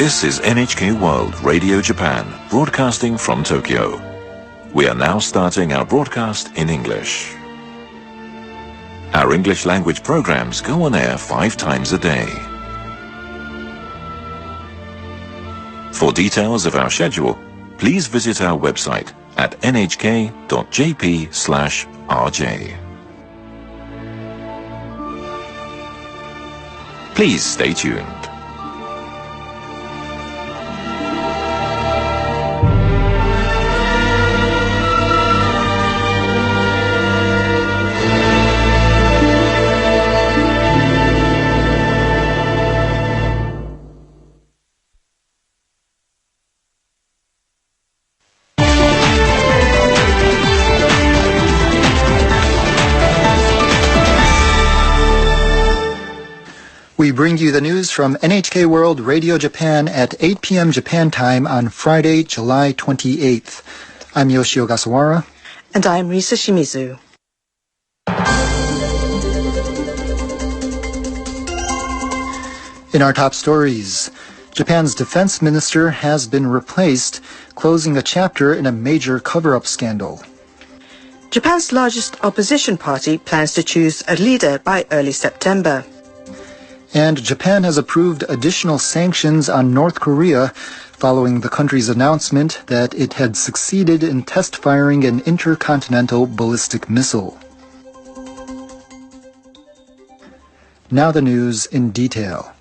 This is NHK World Radio Japan, broadcasting from Tokyo. We are now starting our broadcast in English. Our English language programs go on air 5 times a day. For details of our schedule, please visit our website at nhk.jp/rj. Please stay tuned. We bring you the news from NHK World Radio Japan at 8 p.m. Japan time on Friday, July 28th. I'm Yoshio Gasawara. And I'm Risa Shimizu. In our top stories, Japan's defense minister has been replaced, closing a chapter in a major cover-up scandal. Japan's largest opposition party plans to choose a leader by early September. And Japan has approved additional sanctions on North Korea following the country's announcement that it had succeeded in test firing an intercontinental ballistic missile. Now the news in detail.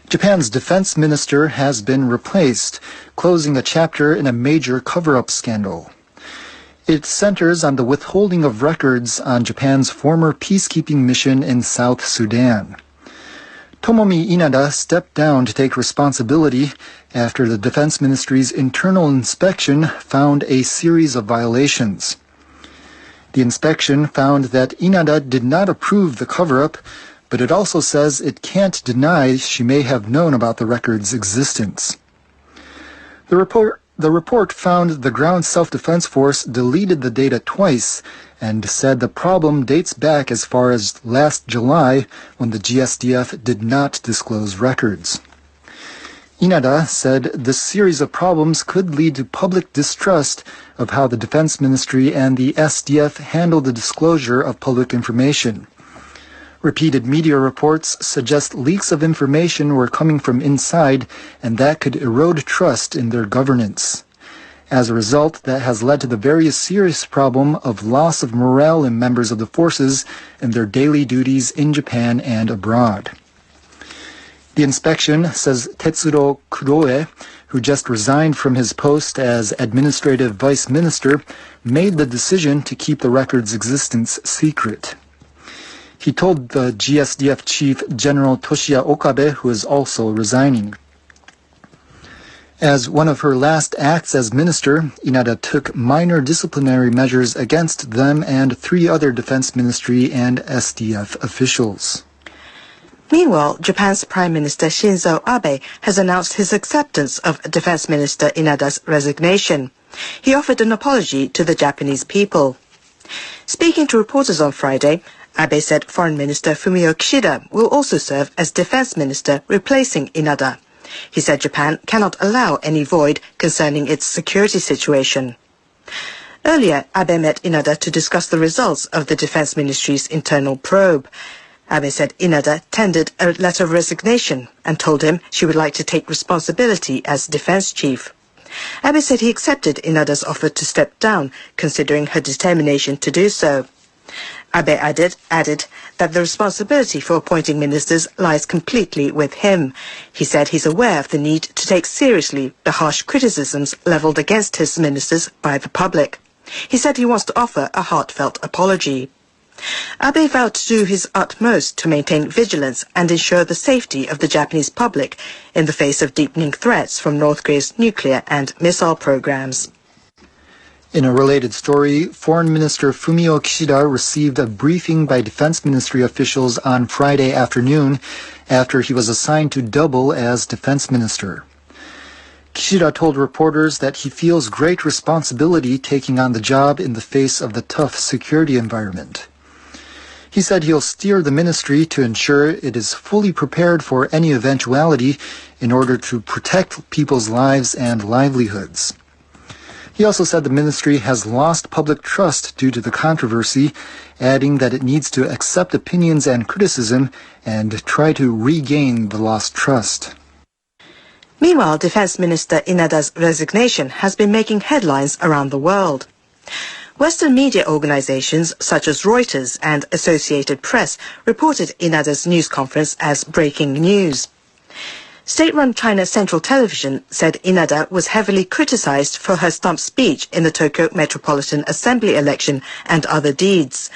Japan's defense minister has been replaced, closing a chapter in a major cover-up scandal. It centers on the withholding of records on Japan's former peacekeeping mission in South Sudan. Tomomi Inada stepped down to take responsibility after the Defense Ministry's internal inspection found a series of violations. The inspection found that Inada did not approve the cover-up, but it also says it can't deny she may have known about the record's existence. The report found the Ground Self-Defense Force deleted the data twice and said the problem dates back as far as last July when the GSDF did not disclose records. Inada said this series of problems could lead to public distrust of how the Defense Ministry and the SDF handle the disclosure of public information. Repeated media reports suggest leaks of information were coming from inside, and that could erode trust in their governance. As a result, that has led to the very serious problem of loss of morale in members of the forces in their daily duties in Japan and abroad. The inspection, says Tetsuro Kuroe, who just resigned from his post as administrative vice minister, made the decision to keep the record's existence secret. He told the GSDF chief, General Toshiya Okabe, who is also resigning. As one of her last acts as minister, Inada took minor disciplinary measures against them and 3 other Defense Ministry and SDF officials. Meanwhile, Japan's Prime Minister Shinzo Abe has announced his acceptance of Defense Minister Inada's resignation. He offered an apology to the Japanese people. Speaking to reporters on Friday, Abe said Foreign Minister Fumio Kishida will also serve as Defense Minister, replacing Inada. He said Japan cannot allow any void concerning its security situation. Earlier, Abe met Inada to discuss the results of the Defense Ministry's internal probe. Abe said Inada tendered a letter of resignation and told him she would like to take responsibility as defense chief. Abe said he accepted Inada's offer to step down, considering her determination to do so. Abe added that the responsibility for appointing ministers lies completely with him. He said he's aware of the need to take seriously the harsh criticisms leveled against his ministers by the public. He said he wants to offer a heartfelt apology. Abe vowed to do his utmost to maintain vigilance and ensure the safety of the Japanese public in the face of deepening threats from North Korea's nuclear and missile programs. In a related story, Foreign Minister Fumio Kishida received a briefing by Defense Ministry officials on Friday afternoon after he was assigned to double as Defense Minister. Kishida told reporters that he feels great responsibility taking on the job in the face of the tough security environment. He said he'll steer the ministry to ensure it is fully prepared for any eventuality in order to protect people's lives and livelihoods. He also said the ministry has lost public trust due to the controversy, adding that it needs to accept opinions and criticism and try to regain the lost trust. Meanwhile, Defense Minister Inada's resignation has been making headlines around the world. Western media organizations such as Reuters and Associated Press reported Inada's news conference as breaking news. State-run China Central Television said Inada was heavily criticized for her stump speech in the Tokyo Metropolitan Assembly election and other deeds.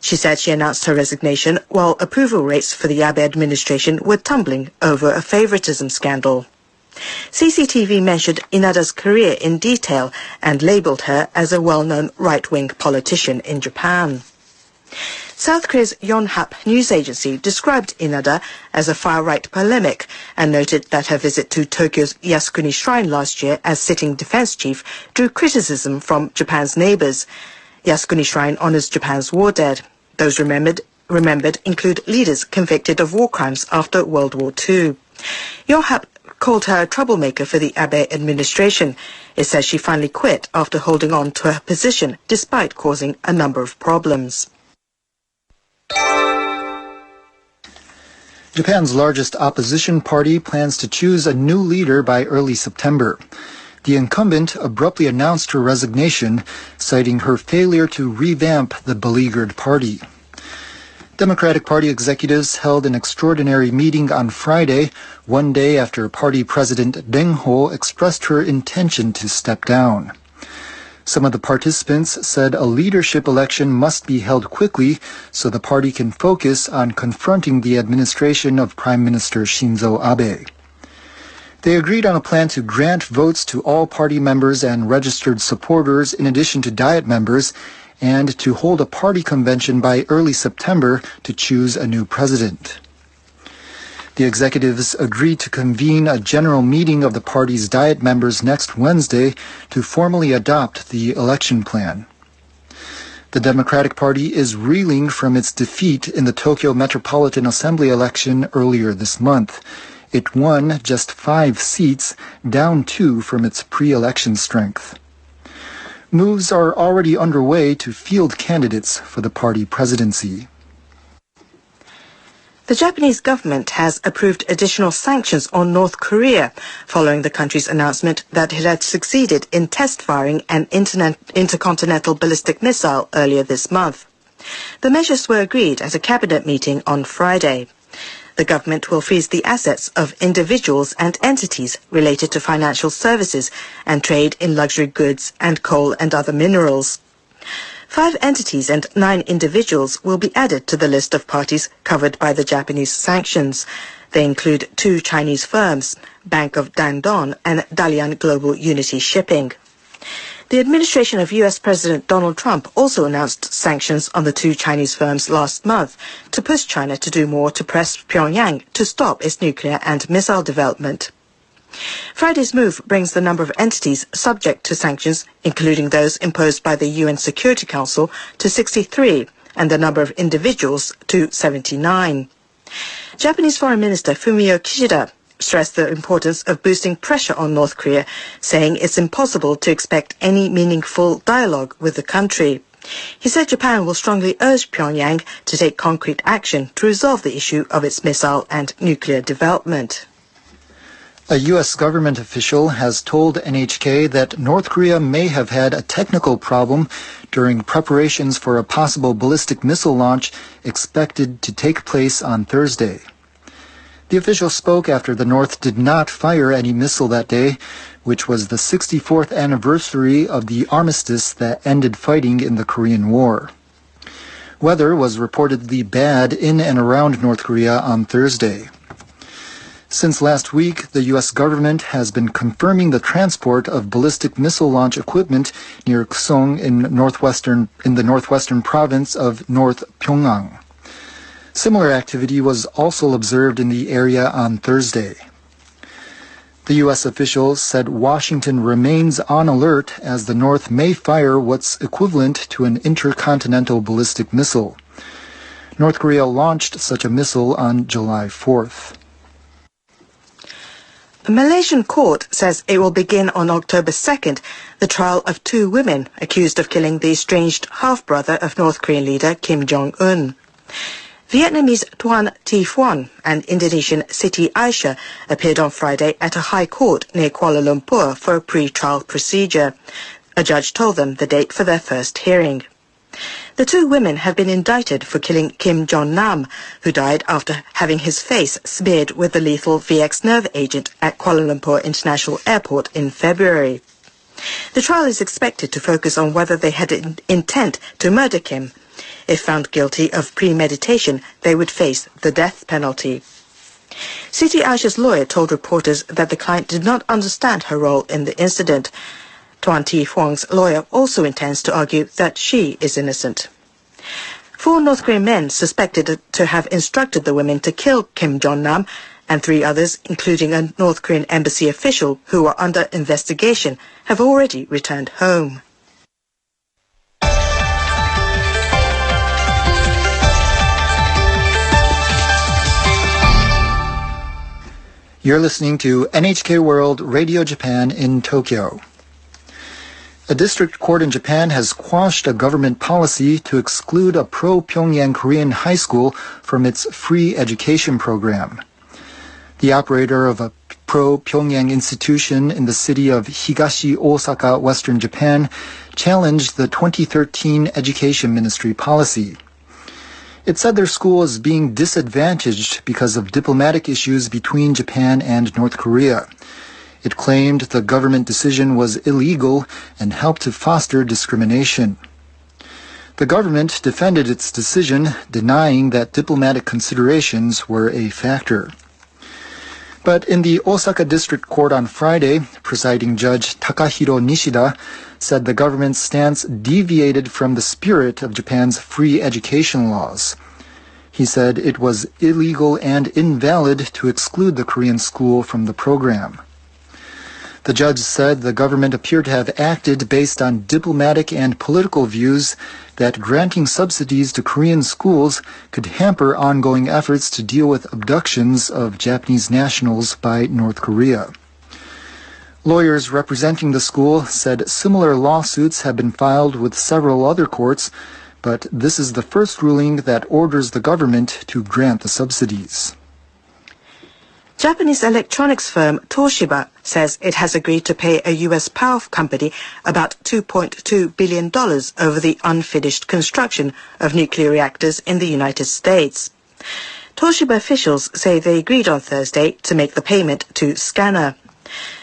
She said she announced her resignation while approval rates for the Abe administration were tumbling over a favoritism scandal. CCTV mentioned Inada's career in detail and labeled her as a well-known right-wing politician in Japan. South Korea's Yonhap news agency described Inada as a far-right polemic and noted that her visit to Tokyo's Yasukuni Shrine last year as sitting defense chief drew criticism from Japan's neighbors. Yasukuni Shrine honors Japan's war dead. Those remembered include leaders convicted of war crimes after World War II. Yonhap called her a troublemaker for the Abe administration. It says she finally quit after holding on to her position despite causing a number of problems. Japan's largest opposition party plans to choose a new leader by early September. The incumbent abruptly announced her resignation, citing her failure to revamp the beleaguered party. Democratic Party executives held an extraordinary meeting on Friday, one day after party president Deng Ho expressed her intention to step down. Some of the participants said a leadership election must be held quickly so the party can focus on confronting the administration of Prime Minister Shinzo Abe. They agreed on a plan to grant votes to all party members and registered supporters in addition to Diet members, and to hold a party convention by early September to choose a new president. The executives agreed to convene a general meeting of the party's Diet members next Wednesday to formally adopt the election plan. The Democratic Party is reeling from its defeat in the Tokyo Metropolitan Assembly election earlier this month. It won just 5 seats, down 2 from its pre-election strength. Moves are already underway to field candidates for the party presidency. The Japanese government has approved additional sanctions on North Korea following the country's announcement that it had succeeded in test firing an intercontinental ballistic missile earlier this month. The measures were agreed at a cabinet meeting on Friday. The government will freeze the assets of individuals and entities related to financial services and trade in luxury goods and coal and other minerals. 5 entities and 9 individuals will be added to the list of parties covered by the Japanese sanctions. They include 2 Chinese firms, Bank of Dandong and Dalian Global Unity Shipping. The administration of U.S. President Donald Trump also announced sanctions on the 2 Chinese firms last month to push China to do more to press Pyongyang to stop its nuclear and missile development. Friday's move brings the number of entities subject to sanctions, including those imposed by the UN Security Council, to 63, and the number of individuals to 79. Japanese Foreign Minister Fumio Kishida stressed the importance of boosting pressure on North Korea, saying it's impossible to expect any meaningful dialogue with the country. He said Japan will strongly urge Pyongyang to take concrete action to resolve the issue of its missile and nuclear development. A U.S. government official has told NHK that North Korea may have had a technical problem during preparations for a possible ballistic missile launch expected to take place on Thursday. The official spoke after the North did not fire any missile that day, which was the 64th anniversary of the armistice that ended fighting in the Korean War. Weather was reportedly bad in and around North Korea on Thursday. Since last week, the U.S. government has been confirming the transport of ballistic missile launch equipment near Ksong in the northwestern province of North Pyongyang. Similar activity was also observed in the area on Thursday. The U.S. officials said Washington remains on alert as the North may fire what's equivalent to an intercontinental ballistic missile. North Korea launched such a missile on July 4th. A Malaysian court says it will begin on October 2nd the trial of two women accused of killing the estranged half-brother of North Korean leader Kim Jong-un. Vietnamese Tuan Thi Phuong and Indonesian Siti Aisyah appeared on Friday at a high court near Kuala Lumpur for a pre-trial procedure. A judge told them the date for their first hearing. The two women have been indicted for killing Kim Jong-nam, who died after having his face smeared with the lethal VX nerve agent at Kuala Lumpur International Airport in February. The trial is expected to focus on whether they had intent to murder Kim. If found guilty of premeditation, they would face the death penalty. Siti Aisyah's lawyer told reporters that the client did not understand her role in the incident. Tuan Thi Phuong's lawyer also intends to argue that she is innocent. 4 North Korean men suspected to have instructed the women to kill Kim Jong-nam and 3 others, including a North Korean embassy official who are under investigation, have already returned home. You're listening to NHK World Radio Japan in Tokyo. A district court in Japan has quashed a government policy to exclude a pro-Pyongyang Korean high school from its free education program. The operator of a pro-Pyongyang institution in the city of Higashi Osaka, Western Japan, challenged the 2013 Education Ministry policy. It said their school is being disadvantaged because of diplomatic issues between Japan and North Korea. It claimed the government decision was illegal and helped to foster discrimination. The government defended its decision, denying that diplomatic considerations were a factor. But in the Osaka District Court on Friday, presiding judge Takahiro Nishida said the government's stance deviated from the spirit of Japan's free education laws. He said it was illegal and invalid to exclude the Korean school from the program. The judge said the government appeared to have acted based on diplomatic and political views that granting subsidies to Korean schools could hamper ongoing efforts to deal with abductions of Japanese nationals by North Korea. Lawyers representing the school said similar lawsuits have been filed with several other courts, but this is the first ruling that orders the government to grant the subsidies. Japanese electronics firm Toshiba says it has agreed to pay a U.S. power company about $2.2 billion over the unfinished construction of nuclear reactors in the United States. Toshiba officials say they agreed on Thursday to make the payment to Scanner.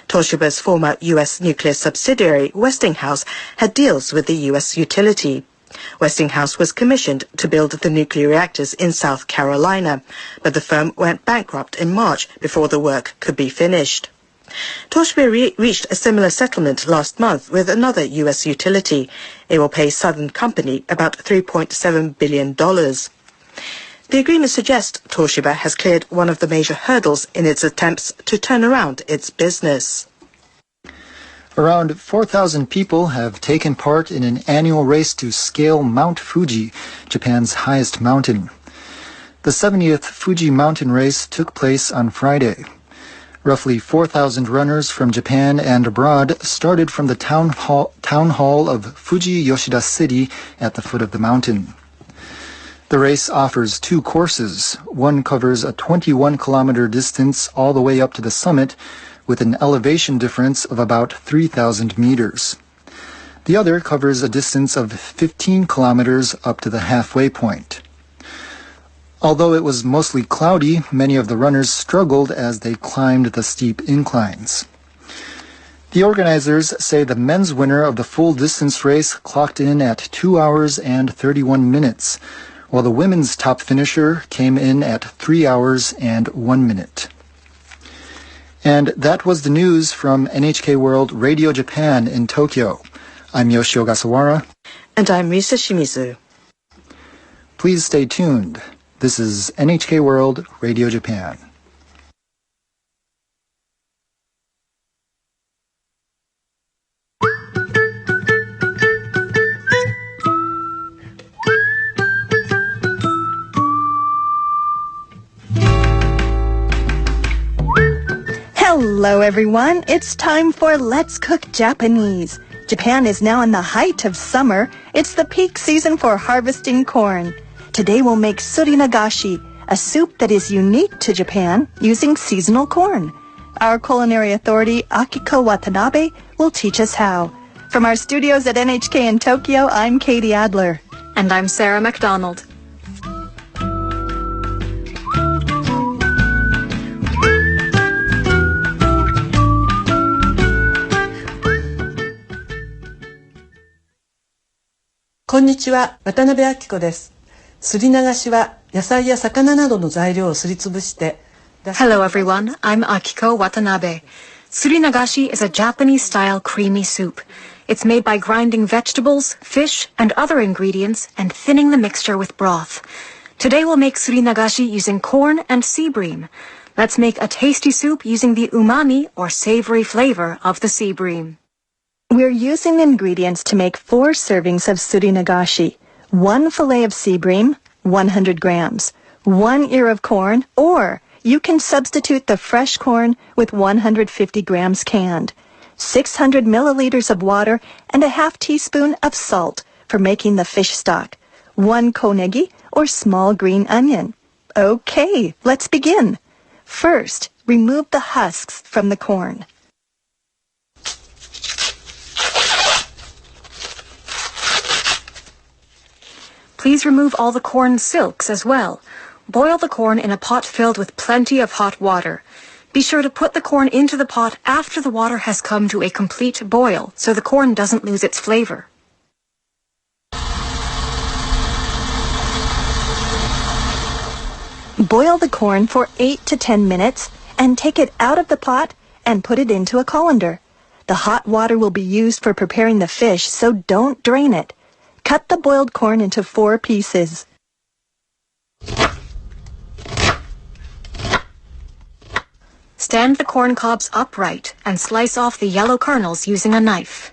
Toshiba's former U.S. nuclear subsidiary, Westinghouse, had deals with the U.S. utility. Westinghouse was commissioned to build the nuclear reactors in South Carolina, but the firm went bankrupt in March before the work could be finished. Toshiba reached a similar settlement last month with another U.S. utility. It will pay Southern Company about $3.7 billion. The agreement suggests Toshiba has cleared one of the major hurdles in its attempts to turn around its business. Around 4,000 people have taken part in an annual race to scale Mount Fuji, Japan's highest mountain. The 70th Fuji Mountain Race took place on Friday. Roughly 4,000 runners from Japan and abroad started from the town hall of Fuji Yoshida City at the foot of the mountain. The race offers 2 courses. One covers a 21-kilometer distance all the way up to the summit, with an elevation difference of about 3,000 meters. The other covers a distance of 15 kilometers up to the halfway point. Although it was mostly cloudy, many of the runners struggled as they climbed the steep inclines. The organizers say the men's winner of the full distance race clocked in at 2 hours and 31 minutes, while the women's top finisher came in at 3 hours and 1 minute. And that was the news from NHK World Radio Japan in Tokyo. I'm Yoshio Gasawara. And I'm Risa Shimizu. Please stay tuned. This is NHK World Radio Japan. Hello, everyone. It's time for Let's Cook Japanese. Japan is now in the height of summer. It's the peak season for harvesting corn. Today we'll make surinagashi, a soup that is unique to Japan using seasonal corn. Our culinary authority, Akiko Watanabe, will teach us how. From our studios at NHK in Tokyo, I'm Katie Adler. And I'm Sarah MacDonald.こんにちは、渡辺明子です。すり流しは野菜や魚などの材料をすりつぶして。Hello everyone, I'm Akiko Watanabe. Surinagashi is a Japanese-style creamy soup. It's made by grinding vegetables, fish, and other ingredients and thinning the mixture with broth. Today we'll make surinagashi using corn and sea bream. Let's make a tasty soup using the umami or savory flavor of the sea bream. We're using ingredients to make 4 servings of surinagashi. 1 fillet of sea bream, 100 grams. 1 ear of corn, or you can substitute the fresh corn with 150 grams canned. 600 milliliters of water and a half teaspoon of salt for making the fish stock. 1 konegi or small green onion. Okay, let's begin. First, remove the husks from the corn. Please remove all the corn silks as well. Boil the corn in a pot filled with plenty of hot water. Be sure to put the corn into the pot after the water has come to a complete boil, so the corn doesn't lose its flavor. Boil the corn for 8 to 10 minutes and take it out of the pot and put it into a colander. The hot water will be used for preparing the fish, so don't drain it. Cut the boiled corn into 4 pieces. Stand the corn cobs upright and slice off the yellow kernels using a knife.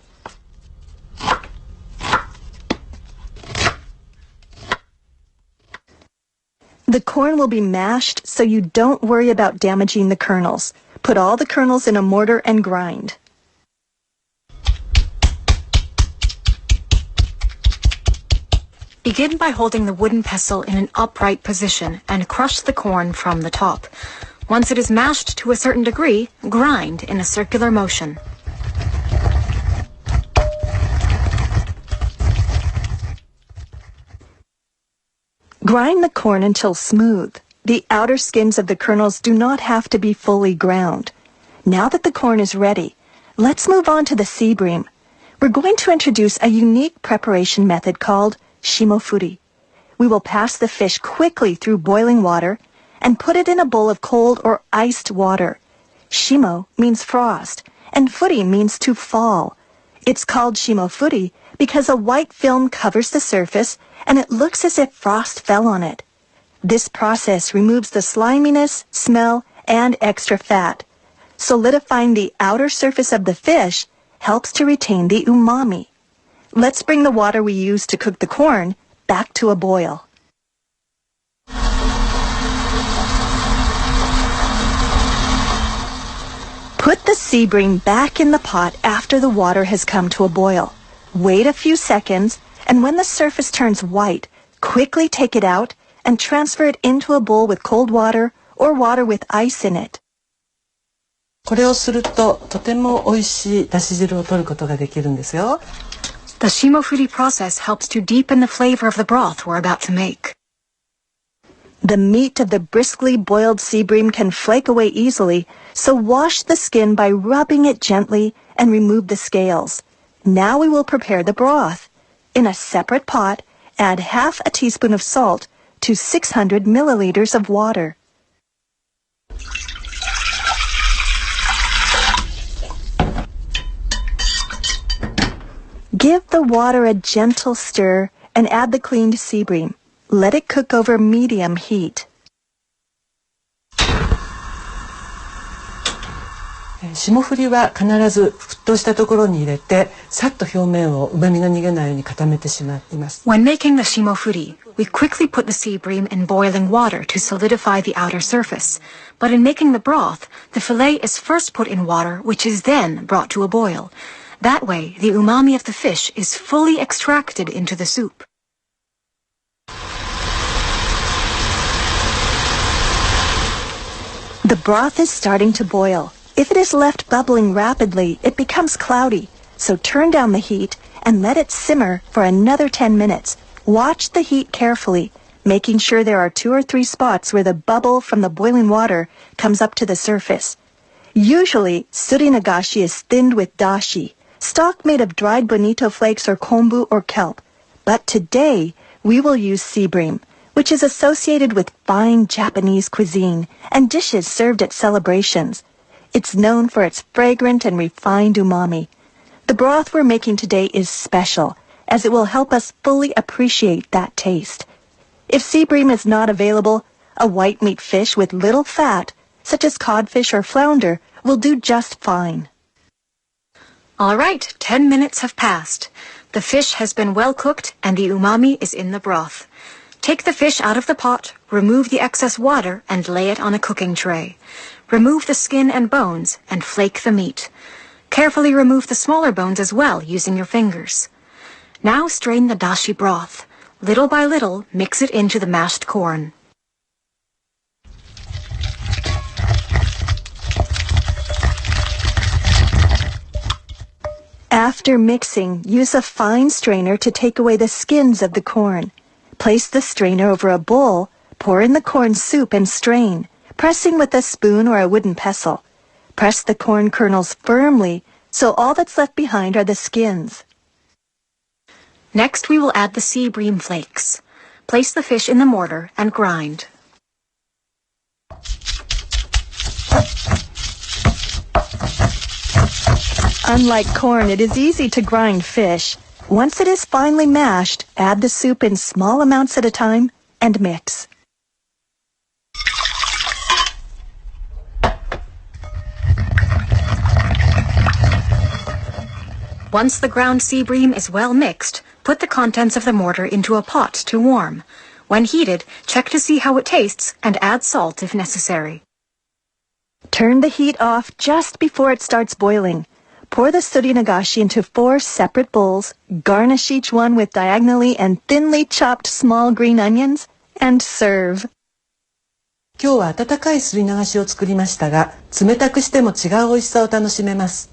The corn will be mashed, so you don't worry about damaging the kernels. Put all the kernels in a mortar and grind. Begin by holding the wooden pestle in an upright position and crush the corn from the top. Once it is mashed to a certain degree, grind in a circular motion. Grind the corn until smooth. The outer skins of the kernels do not have to be fully ground. Now that the corn is ready, let's move on to the sea bream. We're going to introduce a unique preparation method called shimofuri. We will pass the fish quickly through boiling water and put it in a bowl of cold or iced water. Shimo means frost, and furi means to fall. It's called shimofuri because a white film covers the surface and it looks as if frost fell on it. This process removes the sliminess, smell, and extra fat. Solidifying the outer surface of the fish helps to retain the umami. Let's bring the water we used to cook the corn back to a boil. Put the sea bream back in the pot after the water has come to a boil. Wait a few seconds, and when the surface turns white, quickly take it out and transfer it into a bowl with cold water or water with ice in it. これをするととても美味しいだし汁を取ることができるんですよ。The shimofuri process helps to deepen the flavor of the broth we're about to make. The meat of the briskly boiled sea bream can flake away easily, so wash the skin by rubbing it gently and remove the scales. Now we will prepare the broth. In a separate pot, add half a teaspoon of salt to 600 milliliters of water. Give the water a gentle stir and add the cleaned sea bream. Let it cook over medium heat. 霜降りは必ず沸騰したところに入れて、さっと表面を旨味が逃げないように固めてしまいます。When making the shimofuri, we quickly put the sea bream in boiling water to solidify the outer surface. But in making the broth, the fillet is first put in water, which is then brought to a boil. That way, the umami of the fish is fully extracted into the soup. The broth is starting to boil. If it is left bubbling rapidly, it becomes cloudy. So turn down the heat and let it simmer for another 10 minutes. Watch the heat carefully, making sure there are 2 or 3 spots where the bubble from the boiling water comes up to the surface. Usually, surinagashi is thinned with dashi, stock made of dried bonito flakes or kombu or kelp. But today, we will use sea bream, which is associated with fine Japanese cuisine and dishes served at celebrations. It's known for its fragrant and refined umami. The broth we're making today is special, as it will help us fully appreciate that taste. If sea bream is not available, a white meat fish with little fat, such as codfish or flounder, will do just fine. All right, 10 minutes have passed. The fish has been well cooked and the umami is in the broth. Take the fish out of the pot, remove the excess water, and lay it on a cooking tray. Remove the skin and bones and flake the meat. Carefully remove the smaller bones as well using your fingers. Now strain the dashi broth. Little by little, mix it into the mashed corn. After mixing, use a fine strainer to take away the skins of the corn. Place the strainer over a bowl, pour in the corn soup and strain, pressing with a spoon or a wooden pestle. Press the corn kernels firmly, so all that's left behind are the skins. Next, we will add the sea bream flakes. Place the fish in the mortar and grind. Unlike corn, it is easy to grind fish. Once it is finely mashed, add the soup in small amounts at a time and mix. Once the ground sea bream is well mixed, put the contents of the mortar into a pot to warm. When heated, check to see how it tastes and add salt if necessary. Turn the heat off just before it starts boiling. Pour the surinagashi into 4 separate bowls, garnish each one with diagonally and thinly chopped small green onions, and serve. 今日は温かいすり流しを作りましたが、冷たくしても違う美味しさを楽しめます。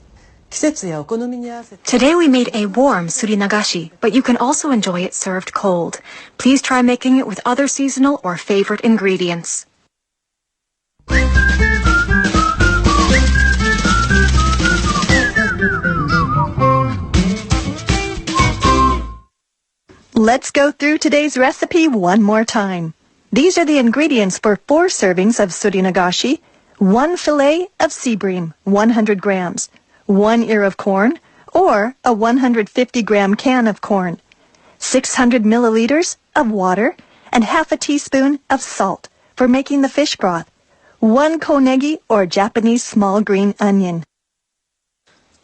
季節やお好みに合わせて。 Today we made a warm surinagashi, but you can also enjoy it served cold. Please try making it with other seasonal or favorite ingredients. Let's go through today's recipe one more time. These are the ingredients for 4 servings of surinagashi, 1 fillet of sea bream, 100 grams, 1 ear of corn, or a 150-gram can of corn, 600 milliliters of water, and half a teaspoon of salt for making the fish broth, 1 konegi or Japanese small green onion.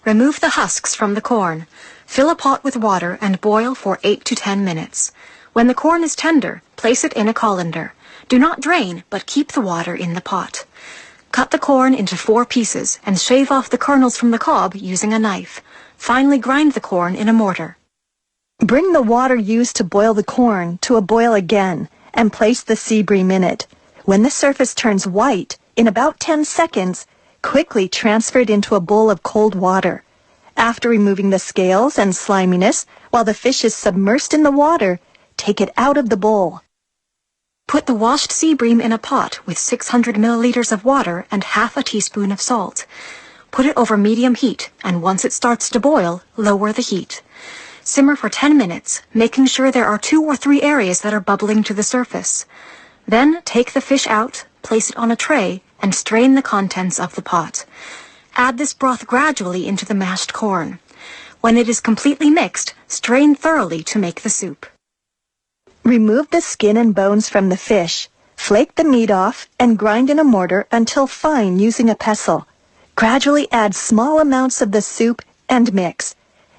Remove the husks from the corn. Fill a pot with water and boil for 8 to 10 minutes. When the corn is tender, place it in a colander. Do not drain, but keep the water in the pot. Cut the corn into 4 pieces and shave off the kernels from the cob using a knife. Finally grind the corn in a mortar. Bring the water used to boil the corn to a boil again and place the sea bream in it. When the surface turns white, in about 10 seconds, quickly transfer it into a bowl of cold water. After removing the scales and sliminess, while the fish is submersed in the water, take it out of the bowl. Put the washed sea bream in a pot with 600 milliliters of water and half a teaspoon of salt. Put it over medium heat, and once it starts to boil, lower the heat. Simmer for 10 minutes, making sure there are 2 or 3 areas that are bubbling to the surface. Then take the fish out, place it on a tray, and strain the contents of the pot. Add this broth gradually into the mashed corn. When it is completely mixed, strain thoroughly to make the soup. Remove the skin and bones from the fish. Flake the meat off and grind in a mortar until fine using a pestle. Gradually add small amounts of the soup and mix.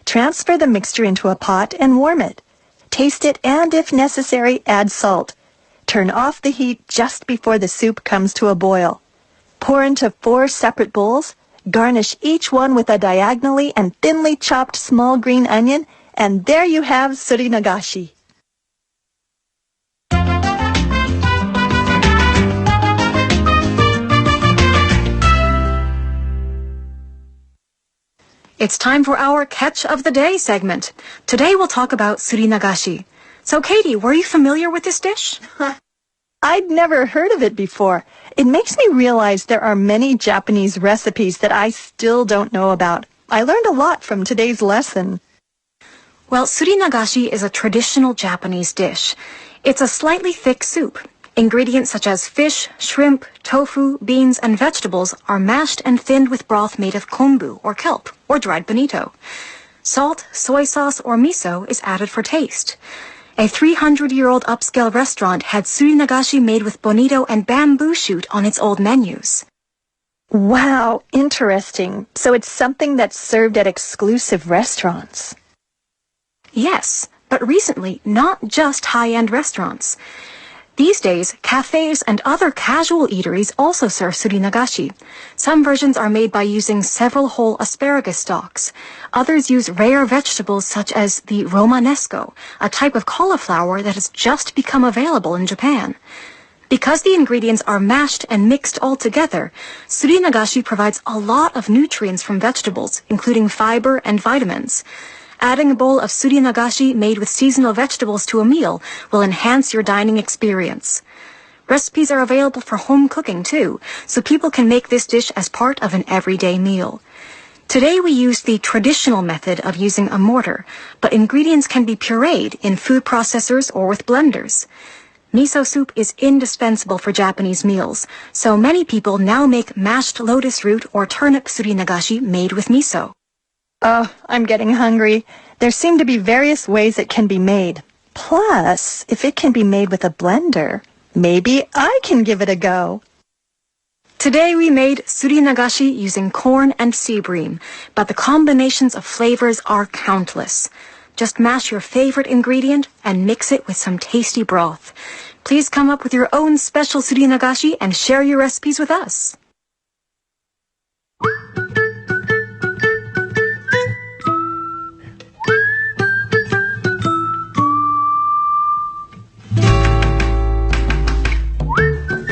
Transfer the mixture into a pot and warm it. Taste it and, if necessary, add salt. Turn off the heat just before the soup comes to a boil. Pour into 4 separate bowls. Garnish each one with a diagonally and thinly chopped small green onion, and there you have surinagashi. It's time for our Catch of the Day segment. Today we'll talk about surinagashi. So Katie, were you familiar with this dish? I'd never heard of it before. It makes me realize there are many Japanese recipes that I still don't know about. I learned a lot from today's lesson. Well, surinagashi is a traditional Japanese dish. It's a slightly thick soup. Ingredients such as fish, shrimp, tofu, beans, and vegetables are mashed and thinned with broth made of kombu, or kelp, or dried bonito. Salt, soy sauce, or miso is added for taste. A 300-year-old upscale restaurant had surinagashi made with bonito and bamboo shoot on its old menus. Wow, interesting. So it's something that's served at exclusive restaurants. Yes, but recently, not just high-end restaurants. These days, cafes and other casual eateries also serve surinagashi. Some versions are made by using several whole asparagus stalks. Others use rare vegetables such as the romanesco, a type of cauliflower that has just become available in Japan. Because the ingredients are mashed and mixed all together, surinagashi provides a lot of nutrients from vegetables, including fiber and vitamins. Adding a bowl of surinagashi made with seasonal vegetables to a meal will enhance your dining experience. Recipes are available for home cooking too, so people can make this dish as part of an everyday meal. Today we use the traditional method of using a mortar, but ingredients can be pureed in food processors or with blenders. Miso soup is indispensable for Japanese meals, so many people now make mashed lotus root or turnip surinagashi made with miso. Oh, I'm getting hungry. There seem to be various ways it can be made. Plus, if it can be made with a blender, maybe I can give it a go. Today we made surinagashi using corn and sea bream, but the combinations of flavors are countless. Just mash your favorite ingredient and mix it with some tasty broth. Please come up with your own special surinagashi and share your recipes with us.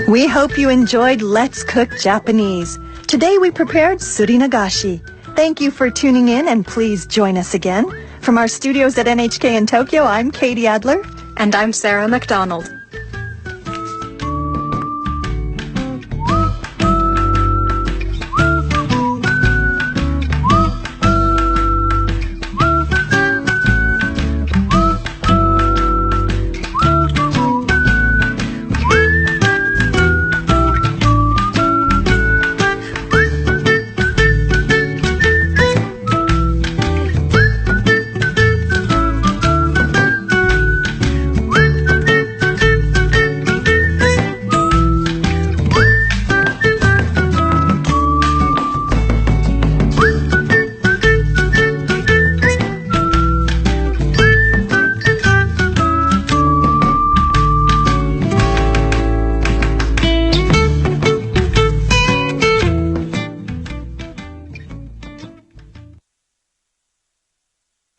We hope you enjoyed Let's Cook Japanese. Today we prepared surinagashi. Thank you for tuning in, and please join us again. From our studios at NHK in Tokyo, I'm Katie Adler. And I'm Sarah McDonald.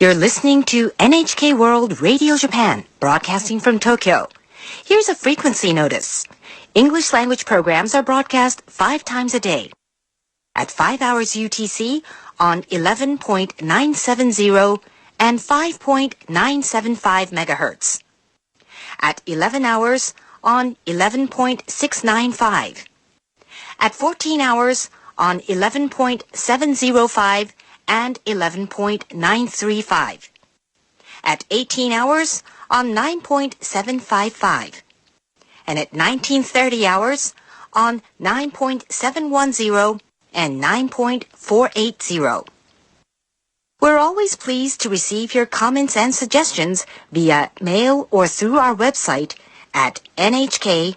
You're listening to NHK World Radio Japan, broadcasting from Tokyo. Here's a frequency notice. English language programs are broadcast 5 times a day. At 5 hours UTC on 11.970 and 5.975 megahertz. At 11 hours on 11.695. At 14 hours on 11.705 and 11.935. At 18 hours on 9.755. And at 1930 hours on 9.710 and 9.480. We're always pleased to receive your comments and suggestions via mail or through our website at nhk.jp/rj.